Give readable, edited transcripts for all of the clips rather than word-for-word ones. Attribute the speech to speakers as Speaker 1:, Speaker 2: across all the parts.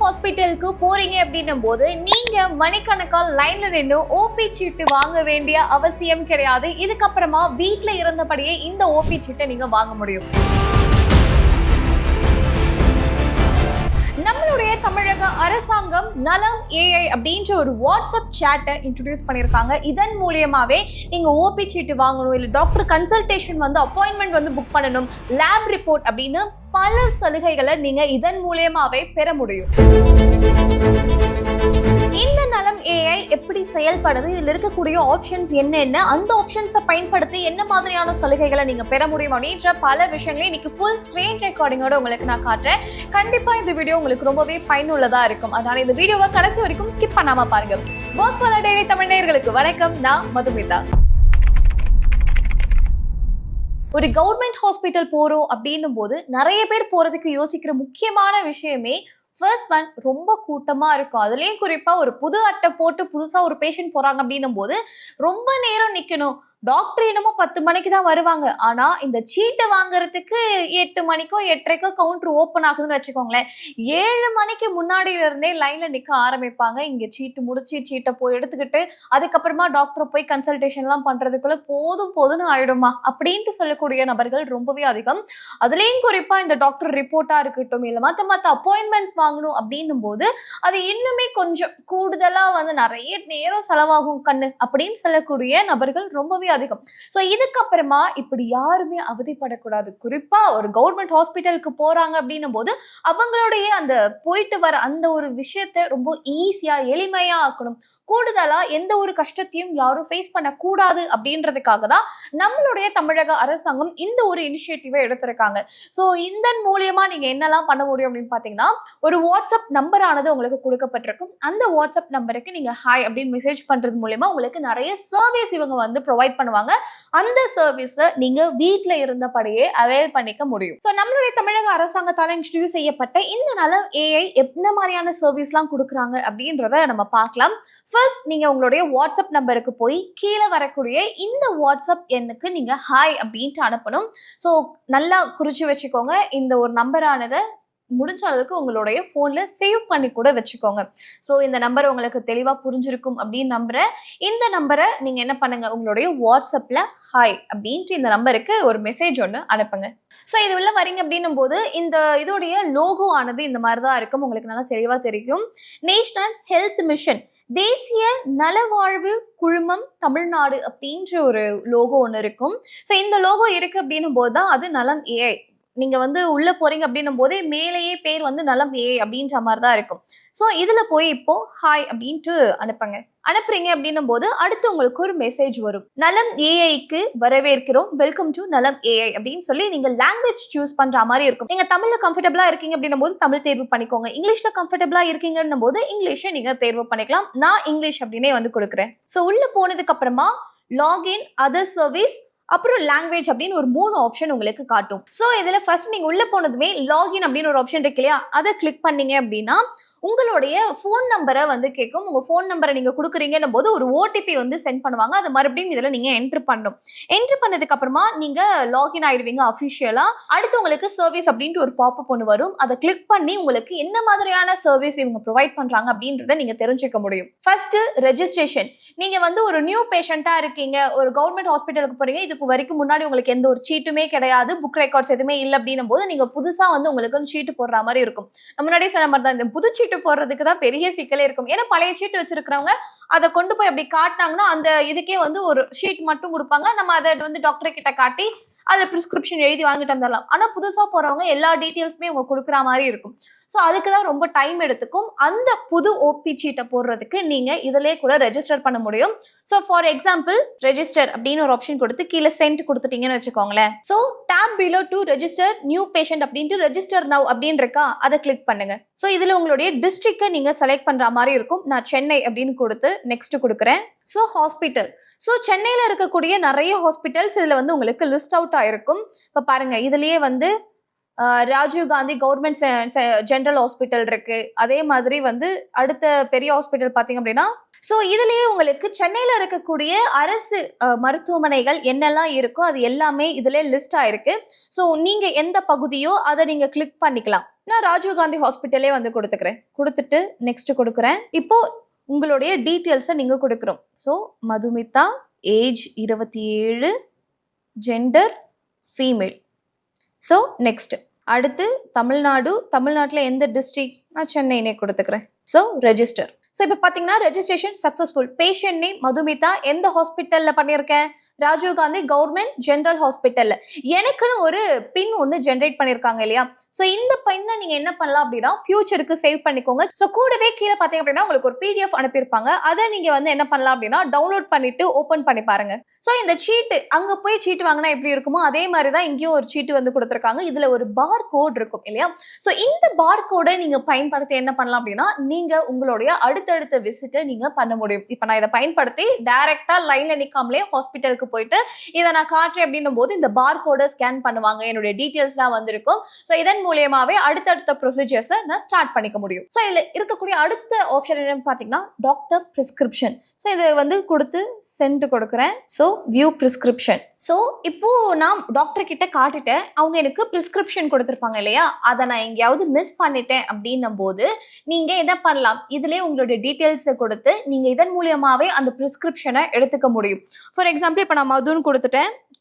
Speaker 1: ஹாஸ்பிட்டலுக்கு போறீங்க அப்படின்னும் போது நீங்க மணிக்கணக்கால் லைன்ல நின்று ஓபி சீட்டு வாங்க வேண்டிய அவசியம் கிடையாது. இதுக்கப்புறமா வீட்ல இருந்தபடியே இந்த ஓபி சீட்டை நீங்க வாங்க முடியும். நம்மளுடைய தமிழக அரசாங்கம் நலம் ஏஐ அப்படின்ற ஒரு வாட்ஸ்அப் சேட்டை இன்ட்ரோடியூஸ் பண்ணியிருக்காங்க. இதன் மூலியமாவே நீங்க ஓபி சீட்டு வாங்கணும், இல்லை டாக்டர் கன்சல்டேஷன் அப்பாயின்மெண்ட் புக் பண்ணணும், லேப் ரிப்போர்ட் அப்படின்னு பல சலுகைகளை நீங்க இதன் மூலியமாவே பெற முடியும். இந்த நலம் ஏஐ எப்படி செயல்படுது, இதுல இருக்கக்கூடிய ஆப்ஷன்ஸ் என்னென்ன, அந்த ஆப்ஷன்ஸை பயன்படுத்தி என்ன மாதிரியான சலுகைகளை நீங்க பெற முடியும் அப்படின்ற பல விஷயங்களையும் இன்னைக்கு ஃபுல் ஸ்கிரீன் ரெக்கார்டிங்கோட உங்களுக்கு நான் காட்டுறேன். கண்டிப்பா இந்த வீடியோ உங்களுக்கு ரொம்பவே பயனுள்ளதா இருக்கும். அதனால இந்த வீடியோவை கடைசி வரைக்கும் ஸ்கிப் பண்ணாம பாருங்க. பாஸ் ஃபாலோ டெய்லி தமிழ் நேயர்களுக்கு வணக்கம். நான் மதுமிதா. ஒரு கவர்மெண்ட் ஹாஸ்பிட்டல் போறோம் அப்படின்னும் போது நிறைய பேர் போறதுக்கு யோசிக்கிற முக்கியமான விஷயமே ஃபர்ஸ்ட் ஒன், ரொம்ப கூட்டமா இருக்கும். அதுலயும் குறிப்பா ஒரு புது அட்டை போட்டு புதுசா ஒரு பேஷண்ட் போறாங்க அப்படின்னும் போது ரொம்ப நேரம் நிக்கணும். டாக்டர் என்னமோ 10 மணிக்கு தான் வருவாங்க, ஆனா இந்த சீட்டை வாங்குறதுக்கு 8 மணிக்கோ 8:30க்கோ கவுண்டர் ஓப்பன் ஆகுதுன்னு வச்சுக்கோங்களேன். 7 மணிக்கு முன்னாடியில இருந்தே லைன்ல நிக்க ஆரம்பிப்பாங்க. இங்க சீட்டு முடிச்சு சீட்டை போய் எடுத்துக்கிட்டு அதுக்கப்புறமா டாக்டர் போய் கன்சல்டேஷன் எல்லாம் பண்றதுக்குள்ள போதும்னு ஆயிடுமா அப்படின்ட்டு சொல்லக்கூடிய நபர்கள் ரொம்பவே அதிகம். அதுலயும் குறிப்பா இந்த டாக்டர் ரிப்போர்ட்டா இருக்கட்டும், இல்ல மத்த அப்பாயின்மெண்ட்ஸ் வாங்கணும் அப்படின்னும் போது அது இன்னுமே கொஞ்சம் கூடுதலா நிறைய நேரம் செலவாகும் கண்ணு அப்படின்னு சொல்லக்கூடிய நபர்கள் ரொம்பவே அதிகம். சோ இதுக்கப்புறமா இப்படி யாருமே அவதிப்படக்கூடாது. குறிப்பா ஒரு கவர்மெண்ட் ஹாஸ்பிட்டலுக்கு போறாங்க அப்படின்னும் போது அவங்களுடைய அந்த போயிட்டு வர அந்த ஒரு விஷயத்தை ரொம்ப ஈஸியா எளிமையா ஆக்கணும். கூடுதலா எந்த ஒரு கஷ்டத்தையும் யாரும் ஃபேஸ் பண்ணக்கூடாது அப்படின்றதுக்காக தான் நம்மளுடைய தமிழக அரசாங்கம் இந்த ஒரு இனிஷியேட்டிவை எடுத்திருக்காங்க. ஸோ இதன் மூலியமா நீங்க என்னெல்லாம் பண்ண முடியும் அப்படின்னு பாத்தீங்கன்னா, ஒரு வாட்ஸ்அப் நம்பரானது உங்களுக்கு கொடுக்கப்பட்டிருக்கும். அந்த வாட்ஸ்அப் நம்பருக்கு நீங்க ஹாய் அப்படின்னு மெசேஜ் பண்றது மூலியமா உங்களுக்கு நிறைய சர்வீஸ் இவங்க ப்ரொவைட் பண்ணுவாங்க. அந்த சர்வீஸை நீங்க வீட்ல இருந்தபடியே அவைல் பண்ணிக்க முடியும். ஸோ நம்மளுடைய தமிழக அரசாங்கத்தால இன்ட்ரோடியூஸ் செய்யப்பட்ட இந்த நலம் ஏஐ என்ன மாதிரியான சர்வீஸ்லாம் கொடுக்குறாங்க அப்படின்றத நம்ம பார்க்கலாம். ஃபர்ஸ்ட், நீங்க உங்களுடைய வாட்ஸ்அப் நம்பருக்கு போய் கீழே வரக்கூடிய இந்த வாட்ஸ்அப் எண்ணுக்கு நீங்க ஹாய் அப்படின்ட்டு அனுப்பணும். ஸோ நல்லா குறிச்சு வச்சுக்கோங்க. இந்த ஒரு நம்பரானதை முடிஞ்ச அளவுக்கு உங்களுடைய போன்ல சேவ் பண்ணி கூட வச்சுக்கோங்க. ஸோ இந்த நம்பர் உங்களுக்கு தெளிவா புரிஞ்சிருக்கும் அப்படின்னு நம்புறேன். இந்த நம்பரை நீங்க என்ன பண்ணுங்க, உங்களுடைய வாட்ஸ்அப்ல ஹாய் அப்படின்ட்டு இந்த நம்பருக்கு ஒரு மெசேஜ் ஒன்று அனுப்புங்க. ஸோ இது உள்ள வரீங்க அப்படின்னும் போது இந்த இதோடைய லோகோ ஆனது இந்த மாதிரி தான் இருக்கும். உங்களுக்கு நல்லா தெளிவா தெரியும். நேஷனல் ஹெல்த் மிஷன், தேசிய நலவாழ்வு குழுமம் தமிழ்நாடு அப்படின்ற ஒரு லோகோ ஒன்று இருக்கும். ஸோ இந்த லோகோ இருக்கு அப்படின்னும் போது தான் அது நலம் ஏஐ. நீங்க உள்ள போறீங்க அப்படின்னும் போதே மேலேயே பேர் நலம் ஏஐ அப்படின்ற மாதிரி தான் இருக்கும். ஸோ இதுல போய் இப்போ ஹாய் அப்படின்ட்டு அனுப்புங்க. அனுப்புறீங்க அப்படின்னும் போது அடுத்து உங்களுக்கு ஒரு மெசேஜ் வரும். நலம் ஏஐக்கு வரவேற்கிறோம், வெல்கம் டு நலம் ஏஐ அப்படின்னு சொல்லி நீங்க லாங்குவேஜ் சூஸ் பண்ற மாதிரி இருக்கும். நீங்க தமிழ்ல கம்ஃபர்டபுளா இருக்கீங்க அப்படின்னும் போது தமிழ் தேர்வு பண்ணிக்கோங்க. இங்கிலீஷ்ல கம்ஃபர்டபுளா இருக்கீங்கன்னும் போது இங்கிலீஷை நீங்க தேர்வு பண்ணிக்கலாம். நான் இங்கிலீஷ் அப்படின்னே கொடுக்குறேன். ஸோ உள்ள போனதுக்கு அப்புறமா லாகின், அதர் சர்வீஸ், அப்புறம் லாங்குவேஜ் அப்படின்னு ஒரு 3 ஆப்ஷன் உங்களுக்கு காட்டும். ஸோ இதுல ஃபர்ஸ்ட் நீங்க உள்ள போனதுமே லாகின் அப்படின்னு ஒரு ஆப்ஷன் இருக்கு இல்லையா, அதை கிளிக் பண்ணீங்க அப்படின்னா உங்களுடைய ஃபோன் நம்பரை கேட்கும். உங்க ஃபோன் நம்பரை நீங்க கொடுக்குறீங்கன்னும் போது ஒரு ஓடிபி சென்ட் பண்ணுவாங்க. அது மறுபடியும் இதுல நீங்க என்ட்ரு பண்ணணும். என்ட்ரு பண்ணதுக்கு அப்புறமா நீங்க லாகின் ஆயிடுவீங்க அஃபிஷியலா. அடுத்து உங்களுக்கு சர்வீஸ் அப்படின்ட்டு ஒரு பாப்அப் ஒன்று வரும். அதை கிளிக் பண்ணி உங்களுக்கு என்ன மாதிரியான சர்வீஸ் இவங்க ப்ரொவைட் பண்றாங்க அப்படின்றத நீங்க தெரிஞ்சுக்க முடியும். First, registration. நீங்க ஒரு நியூ பேஷண்டா இருக்கீங்க, ஒரு கவர்மெண்ட் ஹாஸ்பிட்டலுக்கு போறீங்க. இதுக்கு வரைக்கும் முன்னாடி உங்களுக்கு எந்த ஒரு சீட்டுமே கிடையாது, புக் ரெக்கார்ட்ஸ் எதுவுமே இல்லை அப்படின்னும் போது நீங்க புதுசா உங்களுக்கு சீட்டு போடுற மாதிரி இருக்கும். முன்னாடி சொன்ன மாதிரி தான், இந்த புது சீட்டு போடுறதுக்கு தான் பெரிய சிக்கலே இருக்கும். ஏன்னா பழைய சீட்டு வச்சிருக்கிறவங்க அதை கொண்டு போய் அப்படி காட்டினாங்கன்னா அந்த இதுக்கே ஒரு ஷீட் மட்டும் கொடுப்பாங்க. நம்ம அதை டாக்டர் கிட்ட காட்டி அதில் ப்ரிஸ்கிரிப்ஷன் எழுதி வாங்கிட்டு வந்துடலாம். ஆனால் புதுசாக போகிறவங்க எல்லா டீட்டெயில்ஸுமே அவங்க கொடுக்குற மாதிரி இருக்கும். ஸோ அதுக்கு தான் ரொம்ப டைம் எடுத்துக்கும். அந்த புது ஓபி சீட்டை போடுறதுக்கு நீங்கள் இதிலே கூட ரெஜிஸ்டர் பண்ண முடியும். ஸோ ஃபார் எக்ஸாம்பிள், ரெஜிஸ்டர் அப்படின்னு ஒரு ஆப்ஷன் கொடுத்து கீழே சென்ட் கொடுத்துட்டீங்கன்னு வச்சுக்கோங்களேன். So tap below to register new patient அப்படின்ட்டு ரெஜிஸ்டர் நவ் அப்படின்னு இருக்கா, அதை கிளிக் பண்ணுங்க. ஸோ இதில் உங்களுடைய டிஸ்ட்ரிக்டை நீங்கள் செலக்ட் பண்ணுற மாதிரி இருக்கும். நான் சென்னை அப்படின்னு கொடுத்து நெக்ஸ்ட் கொடுக்குறேன். ஸோ ஹாஸ்பிட்டல், ஸோ சென்னையில் இருக்கக்கூடிய நிறைய ஹாஸ்பிட்டல்ஸ் இதில் உங்களுக்கு லிஸ்ட் அவுட் ஆயிருக்கும். இப்போ பாருங்க, இதுலயே Rajiv Gandhi government general hospital இருக்கு. அதே மாதிரி வந்து அடுத்த பெரிய ஹாஸ்பிட்டல் பாத்தீங்க அப்படின்னா, ஸோ இதுலயே உங்களுக்கு சென்னையில இருக்கக்கூடிய அரசு மருத்துவமனைகள் என்னெல்லாம் இருக்கோ அது எல்லாமே இதுல லிஸ்ட் ஆயிருக்கு. ஸோ நீங்க எந்த பகுதியோ அதை நீங்க கிளிக் பண்ணிக்கலாம். நான் ராஜீவ் காந்தி ஹாஸ்பிட்டலே வந்து கொடுத்துக்கிறேன். கொடுத்துட்டு நெக்ஸ்ட் கொடுக்குறேன். இப்போ உங்களுடைய டீட்டெயில்ஸை நீங்க கொடுக்குறோம். So Madhumitha, age 27, gender female. So next அடுத்து தமிழ்நாட்டில் எந்த டிஸ்ட்ரிக்ட்? நான் சென்னைனே கொடுத்துக்கிறேன். So register. ஸோ இப்போ பார்த்தீங்கன்னா registration successful. Patient name Madhumitha, எந்த ஹாஸ்பிட்டலில் பண்ணியிருக்கேன்? ராஜீவ் காந்தி கவர்மெண்ட் ஜெனரல் ஹாஸ்பிட்டல்ல. எனக்குன்னு ஒரு பின் ஒன்று ஜென்ரேட் பண்ணியிருக்காங்க இல்லையா? ஸோ இந்த பின்னை நீங்க என்ன பண்ணலாம் அப்படின்னா ஃபியூச்சருக்கு சேவ் பண்ணிக்கோங்க. ஸோ கூடவே கீழே பார்த்தீங்க அப்படின்னா உங்களுக்கு ஒரு பிடிஎஃப் அனுப்பியிருப்பாங்க. அதை நீங்க வந்து என்ன பண்ணலாம் அப்படின்னா டவுன்லோட் பண்ணிட்டு ஓப்பன் பண்ணி பாருங்க. ஸோ இந்த சீட்டு அங்க போய் சீட்டு வாங்கினா எப்படி இருக்குமோ அதே மாதிரி தான் இங்கேயும் ஒரு சீட்டு வந்து கொடுத்துருக்காங்க. இதுல ஒரு பார் கோட் இருக்கும் இல்லையா? ஸோ இந்த பார் கோடை நீங்க பயன்படுத்தி என்ன பண்ணலாம் அப்படின்னா நீங்க உங்களுடைய அடுத்தடுத்த விசிட்டை நீங்க பண்ண முடியும். இப்போ நான் இதை பயன்படுத்தி டைரக்டா லைன்ல நிக்காமலே ஹாஸ்பிட்டலுக்கு போயிட்டு இதை நான் காட்டுறேன் அப்படின்னும் போது இந்த பார் கோடை ஸ்கேன் பண்ணுவாங்க. என்னுடைய டீடைல்ஸ்லாம் வந்திருக்கும். ஸோ இதன் மூலியமாவே அடுத்தடுத்த ப்ரொசீஜர்ஸை நான் ஸ்டார்ட் பண்ணிக்க முடியும். ஸோ இதுல இருக்கக்கூடிய அடுத்த ஆப்ஷன் என்னன்னு பாத்தீங்கன்னா டாக்டர் பிரிஸ்கிரிப்ஷன். ஸோ இதை வந்து கொடுத்து சென்ட் கொடுக்குறேன். So view prescription. ஸோ இப்போ நான் டாக்டர் கிட்ட காட்டிட்டேன். அவங்க எனக்கு பிரிஸ்கிரிப்ஷன் கொடுத்துருப்பாங்க இல்லையா? அதை நான் எங்கேயாவது மிஸ் பண்ணிட்டேன் அப்படின்னும் போது நீங்க என்ன பண்ணலாம், இதுலயே உங்களுடைய டீடைல்ஸை கொடுத்து நீங்க இதன் மூலியமாவே அந்த பிரிஸ்கிரிப்ஷனை எடுத்துக்க முடியும். ஃபார் எக்ஸாம்பிள் இப்போ நான் மதுன்னு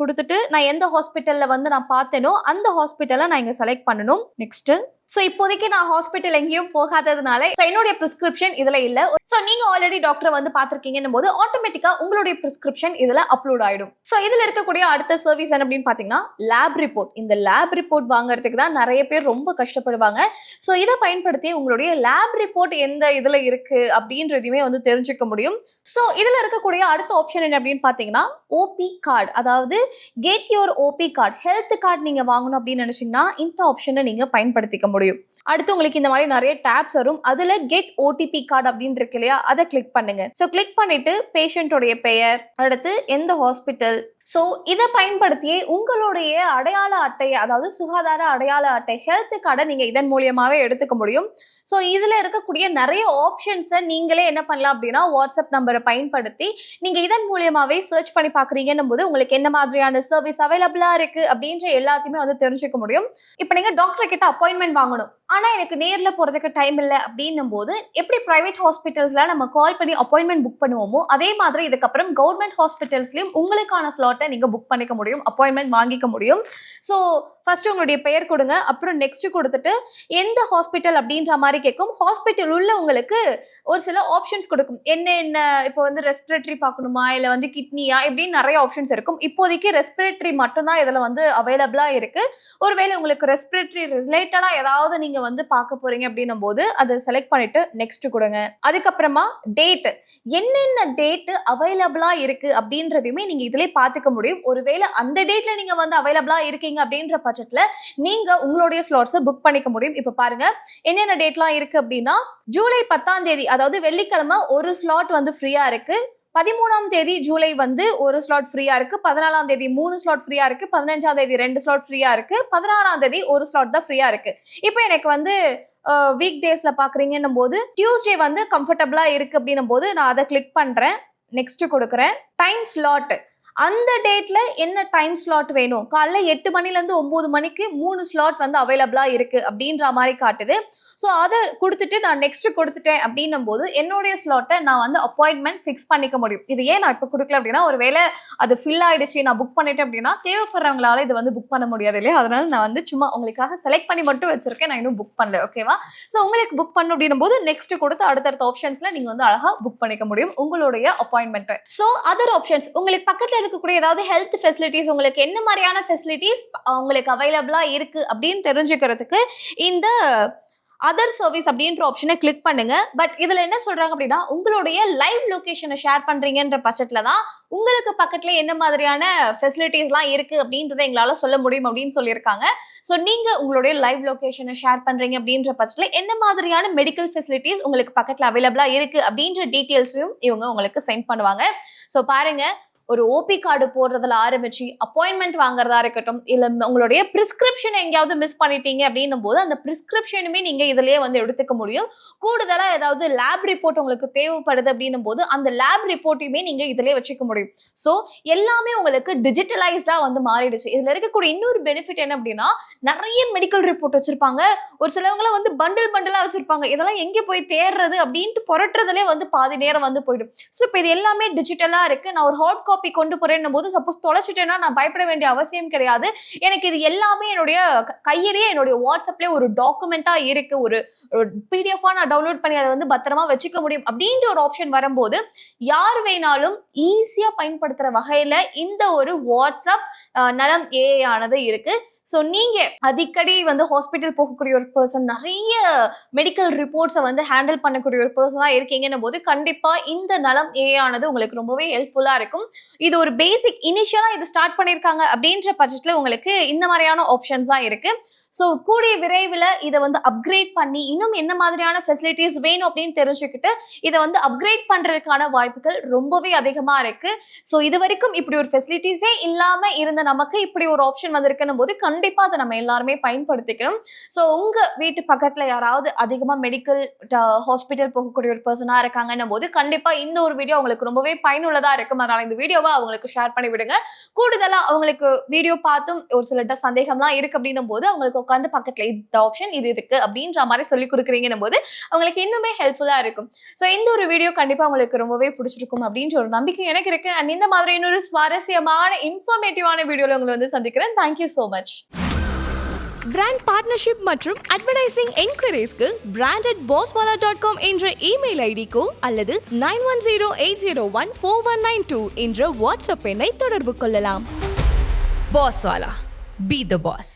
Speaker 1: கொடுத்துட்டு நான் எந்த ஹாஸ்பிட்டல்ல வந்து நான் பார்த்தேனோ அந்த ஹாஸ்பிட்டலை நான் இங்க செலக்ட் பண்ணணும். நெக்ஸ்ட். ஸோ இப்போதைக்கு நான் ஹாஸ்பிட்டல் எங்கேயும் போகாததுனால என்னுடைய பிரிஸ்கிரிப்ஷன் இதுல இல்ல. ஸோ நீங்க ஆல்ரெடி டாக்டரை வந்து பார்த்திருக்கீங்கன்னும் போது ஆட்டோமேட்டிக்கா உங்களுடைய பிரிஸ்கிரிப்ஷன் இதுல அப்லோட் ஆயிடும். ஸோ இதுல இருக்கக்கூடிய அடுத்த சர்வீஸ் என்ன அப்படின்னு பாத்தீங்கன்னா லேப் ரிப்போர்ட். இந்த லேப் ரிப்போர்ட் வாங்குறதுக்கு தான் நிறைய பேர் ரொம்ப கஷ்டப்படுவாங்க. ஸோ இதை பயன்படுத்தி உங்களுடைய லேப் ரிப்போர்ட் எந்த இதுல இருக்கு அப்படின்றதையுமே வந்து தெரிஞ்சுக்க முடியும். ஸோ இதுல இருக்கக்கூடிய அடுத்த ஆப்ஷன் என்ன அப்படின்னு பாத்தீங்கன்னா ஓபி கார்டு, அதாவது get your OP card, health card நீங்க வாங்கணும் அப்படின்னு நினைச்சீங்கன்னா இந்த ஆப்ஷனை நீங்க பயன்படுத்திக்க முடியும். அடுத்து உங்களுக்கு இந்த மாதிரி நிறைய டாப்ஸ் வரும். அதுல கெட் ஓடிபி கார்டு அப்படின்னு இருக்கு இல்லையா? அதை கிளிக் பண்ணுங்க. ஸோ கிளிக் பண்ணிட்டு பேஷண்டோடைய பெயர், அடுத்து எந்த ஹாஸ்பிட்டல். ஸோ இதை பயன்படுத்தியே உங்களுடைய அடையாள அட்டையை, அதாவது சுகாதார அடையாள அட்டை, ஹெல்த் கார்டை நீங்க இதன் மூலியமாவே எடுத்துக்க முடியும். ஸோ இதுல இருக்கக்கூடிய நிறைய ஆப்ஷன்ஸை நீங்களே என்ன பண்ணலாம் அப்படின்னா வாட்ஸ்அப் நம்பரை பயன்படுத்தி நீங்க இதன் மூலியமாவே சர்ச் பண்ணி பாக்குறீங்கன்னும் போது உங்களுக்கு என்ன மாதிரியான சர்வீஸ் அவைலபிளா இருக்கு அப்படின்ற எல்லாத்தையுமே வந்து தெரிஞ்சுக்க முடியும். இப்போ நீங்க டாக்டர் கிட்ட அப்பாயின்மெண்ட் வாங்கணும், ஆனா எனக்கு நேர்ல போறதுக்கு டைம் இல்லை அப்படின்னும் போது எப்படி பிரைவேட் ஹாஸ்பிட்டல்ஸ்ல நம்ம கால் பண்ணி அப்பாயின்மெண்ட் புக் பண்ணுவோமோ அதே மாதிரி இதுக்கப்புறம் கவர்மெண்ட் ஹாஸ்பிட்டல்ஸ்லயும் உங்களுக்கான ஸ்லாட்டை நீங்க புக் பண்ணிக்க முடியும், அப்பாயின்மெண்ட் வாங்கிக்க முடியும். ஸோ ஃபர்ஸ்ட் உங்களுடைய பெயர் கொடுங்க, அப்புறம் நெக்ஸ்ட் கொடுத்துட்டு எந்த ஹாஸ்பிட்டல் அப்படின்ற மாதிரி கேட்கும். ஹாஸ்பிட்டல் உள்ள உங்களுக்கு ஒரு சில ஆப்ஷன்ஸ் கொடுக்கும். என்ன இப்போ வந்து ரெஸ்பிரேட்டரி பார்க்கணுமா இல்ல வந்து கிட்னியா இப்படின்னு நிறைய ஆப்ஷன்ஸ் இருக்கும். இப்போதைக்கு ரெஸ்பிரேட்டரி மட்டும்தான் இதுல வந்து அவைலபிளா இருக்கு. ஒருவேளை உங்களுக்கு ரெஸ்பிரேட்டரி ரிலேட்டடா ஏதாவது நீங்க வந்து பார்க்க போறீங்க அப்படின்னும் போது அதை செலக்ட் பண்ணிட்டு நெக்ஸ்ட் கொடுங்க. அதுக்கப்புறமா டேட், என்னென்ன டேட் அவைலபிளா இருக்கு அப்படின்றதையுமே நீங்க இதுலயே பார்த்துக்க முடியும். ஒருவேளை அந்த டேட்ல நீங்க வந்து அவைலபிளா இருக்கீங்க அப்படின்ற பட்சத்துல நீங்க உங்களுடைய ஸ்லாட்ஸை புக் பண்ணிக்க முடியும். இப்ப பாருங்க என்னென்ன டேட்லாம் இருக்கு அப்படின்னா ஜூலை 10ஆம் தேதி, அதாவது வெள்ளிக்கிழமை ஒரு ஸ்லாட் வந்து ஃப்ரீயா இருக்கு. 13ஆம் தேதி ஜூலை வந்து ஒரு ஸ்லாட் ஃப்ரீயா இருக்கு. 14ஆம் தேதி 3 ஸ்லாட் ஃப்ரீயா இருக்கு. 15ஆம் தேதி 2 ஸ்லாட் ஃப்ரீயா இருக்கு. 16ஆம் தேதி ஒரு ஸ்லாட் தான் ஃப்ரீயா இருக்கு. இப்போ எனக்கு வந்து வீக் டேஸ்ல பாக்குறீங்கன்னும் போது டியூஸ்டே வந்து கம்ஃபர்டபுளா இருக்கு அப்படின்னும் போது நான் அதை கிளிக் பண்றேன். நெக்ஸ்ட் கொடுக்குறேன். டைம் ஸ்லாட், அந்த டேட்ல என்ன டைம் ஸ்லாட் வேணும், காலைல 8 மணிலேருந்து 9 மணிக்கு 3 ஸ்லாட் வந்து அவைலபிளா இருக்கு அப்படின்ற மாதிரி காட்டுது. ஸோ அதை கொடுத்துட்டு நான் நெக்ஸ்ட் கொடுத்துட்டேன் அப்படின்னும் போது என்னுடைய ஸ்லாட்டை நான் வந்து அப்பாயின்மெண்ட் ஃபிக்ஸ் பண்ணிக்க முடியும். இது ஏன் நான் இப்போ கொடுக்கல அப்படின்னா ஒருவேளை அது ஃபில் ஆயிடுச்சு நான் புக் பண்ணிட்டேன் அப்படின்னா தேவைப்படுறவங்களால இது வந்து புக் பண்ண முடியாது இல்லையா? அதனால நான் வந்து சும்மா உங்களுக்காக செலக்ட் பண்ணி மட்டும் வச்சிருக்கேன், நான் இன்னும் புக் பண்ணல. ஓகேவா? ஸோ உங்களுக்கு புக் பண்ணணும் அப்படின்னும் போது நெக்ஸ்ட் கொடுத்து அடுத்தடுத்த ஆப்ஷன்ஸ்ல நீங்க வந்து அழகா புக் பண்ணிக்க முடியும் உங்களுடைய அப்பாயின்மெண்ட். ஸோ அதர் ஆப்ஷன்ஸ் உங்களுக்கு பக்கத்துல இருக்கக்கூடிய ஏதாவது ஹெல்த் ஃபெசிலிட்டிஸ், உங்களுக்கு என்ன மாதிரியான ஃபெசிலிட்டிஸ் உங்களுக்கு அவைலபிளா இருக்கு அப்படின்னு தெரிஞ்சுக்கிறதுக்கு இந்த அதர் சர்வீஸ் அப்படின்ற ஆப்ஷனை கிளிக் பண்ணுங்க. பட் இதுல என்ன சொல்றாங்க அப்படின்னா உங்களுடைய லைவ் லொகேஷனை ஷேர் பண்றீங்கன்ற பட்சத்துல தான் உங்களுக்கு பக்கத்துல என்ன மாதிரியான ஃபெசிலிட்டிஸ்லாம் இருக்கு அப்படின்றத எங்களால சொல்ல முடியும் அப்படின்னு சொல்லியிருக்காங்க. ஸோ நீங்க உங்களுடைய லைவ் லொகேஷனை ஷேர் பண்றீங்க அப்படின்ற பட்சத்துல என்ன மாதிரியான மெடிக்கல் ஃபெசிலிட்டிஸ் உங்களுக்கு பக்கத்துல அவைலபிளா இருக்கு அப்படின்ற டீட்டெயில்ஸையும் இவங்க உங்களுக்கு சென்ட் பண்ணுவாங்க. ஸோ பாருங்க, ஒரு ஓபி கார்டு போடுறதுல ஆரம்பிச்சு அப்பாயின்மெண்ட் வாங்குறதா இருக்கட்டும், இல்ல உங்களுடைய பிரிஸ்கிரிப்ஷன் எங்கேயாவது மிஸ் பண்ணிட்டீங்க அப்படின்னும் போது அந்த பிரிஸ்கிரிப்ஷனுமே நீங்க இதுலயே வந்து எடுத்துக்க முடியும். கூடுதலா ஏதாவது லேப் ரிப்போர்ட் உங்களுக்கு தேவைப்படுது அப்படின்னும் போது அந்த லேப் ரிப்போர்ட்டையுமே நீங்க இதுலயே வச்சுக்க முடியும். ஸோ எல்லாமே உங்களுக்கு டிஜிட்டலைஸ்டா வந்து மாறிடுச்சு. இதுல இருக்கக்கூடிய இன்னொரு பெனிஃபிட் என்ன அப்படின்னா, நிறைய மெடிக்கல் ரிப்போர்ட் வச்சிருப்பாங்க. ஒரு சிலவங்கள வந்து பண்டில் பண்டிலா வச்சிருப்பாங்க. இதெல்லாம் எங்க போய் தேடுறது அப்படின்ட்டு புரட்டுறதுலே வந்து பாதி நேரம் வந்து போயிடும். ஸோ இப்போ இது எல்லாமே டிஜிட்டலா இருக்கு. நான் ஒரு ஹார்ட் காப்பி கொண்டு போறேன்னும் போது சப்போஸ் தொலைச்சிட்டேன்னா நான் பயப்பட வேண்டிய அவசியம் கிடையாது. எனக்கு இது எல்லாமே என்னுடைய கையிலேயே என்னுடைய வாட்ஸ்அப்லேயே ஒரு டாக்குமெண்டா இருக்கு. ஒரு பிடிஎஃபா நான் டவுன்லோட் பண்ணி அதை வந்து பத்திரமா வச்சுக்க முடியும் அப்படின்ற ஒரு ஆப்ஷன் வரும்போது யார் வேணாலும் ஈஸியா பயன்படுத்துற வகையில இந்த ஒரு வாட்ஸ்அப் நலம் ஏஐ ஆனது இருக்கு. ஸோ நீங்க அடிக்கடி வந்து ஹாஸ்பிட்டல் போகக்கூடிய ஒரு பர்சன், நிறைய மெடிக்கல் ரிப்போர்ட்ஸை வந்து ஹேண்டில் பண்ணக்கூடிய ஒரு பர்சனா இருக்கீங்கன்னும் போது கண்டிப்பா இந்த நலம் ஏஐ ஆனது உங்களுக்கு ரொம்பவே ஹெல்ப்ஃபுல்லா இருக்கும். இது ஒரு பேசிக் இனிஷியலா இது ஸ்டார்ட் பண்ணியிருக்காங்க அப்படின்ற பட்சத்துல உங்களுக்கு இந்த மாதிரியான ஆப்ஷன்ஸ் தான் இருக்கு. ஸோ கூடிய விரைவில் இதை வந்து அப்கிரேட் பண்ணி இன்னும் என்ன மாதிரியான ஃபெசிலிட்டிஸ் வேணும் அப்படின்னு தெரிஞ்சுக்கிட்டு இதை வந்து அப்கிரேட் பண்றதுக்கான வாய்ப்புகள் ரொம்பவே அதிகமா இருக்கு. ஸோ இது வரைக்கும் இப்படி ஒரு ஃபெசிலிட்டிஸே இல்லாம இருந்த நமக்கு இப்படி ஒரு ஆப்ஷன் வந்திருக்குன்னும் போது கண்டிப்பா அதை நம்ம எல்லாருமே பயன்படுத்திக்கணும். ஸோ உங்க வீட்டு பக்கத்துல யாராவது அதிகமா மெடிக்கல் ஹாஸ்பிட்டல் போகக்கூடிய ஒரு பர்சனா இருக்காங்கன்னும் போது கண்டிப்பா இந்த ஒரு வீடியோ அவங்களுக்கு ரொம்பவே பயனுள்ளதா இருக்கும். அதனால இந்த வீடியோவை அவங்களுக்கு ஷேர் பண்ணி விடுங்க. கூடுதலா அவங்களுக்கு வீடியோ பார்த்தும் ஒரு சில சந்தேகம்லாம் இருக்கு அப்படின்னும் போது அவங்களுக்கு உட்காந்து பக்கத்துல இந்த ஆப்ஷன் இது இருக்கு அப்படின்ற மாதிரி சொல்லி கொடுக்குறீங்கன்னும் போது அவங்களுக்கு இன்னுமே ஹெல்ப்ஃபுல்லா இருக்கும். ஸோ இந்த ஒரு வீடியோ கண்டிப்பா உங்களுக்கு ரொம்பவே பிடிச்சிருக்கும் அப்படின்ற ஒரு நம்பிக்கை எனக்கு இருக்கு. அண்ட் இந்த மாதிரி இன்னொரு சுவாரஸ்யமான இன்ஃபர்மேட்டிவான வீடியோல உங்களை வந்து சந்திக்கிறேன். Thank you so much.
Speaker 2: Brand partnership மற்றும் அட்வர்டைசிங் என்கொயரிஸ்க்கு brand@bosswala.com என்ற இமெயில் ஐடிக்கோ அல்லது 9108014192 என்ற வாட்ஸ்அப் எண்ணை தொடர்பு கொள்ளலாம்.
Speaker 3: Bosswala. Be the boss.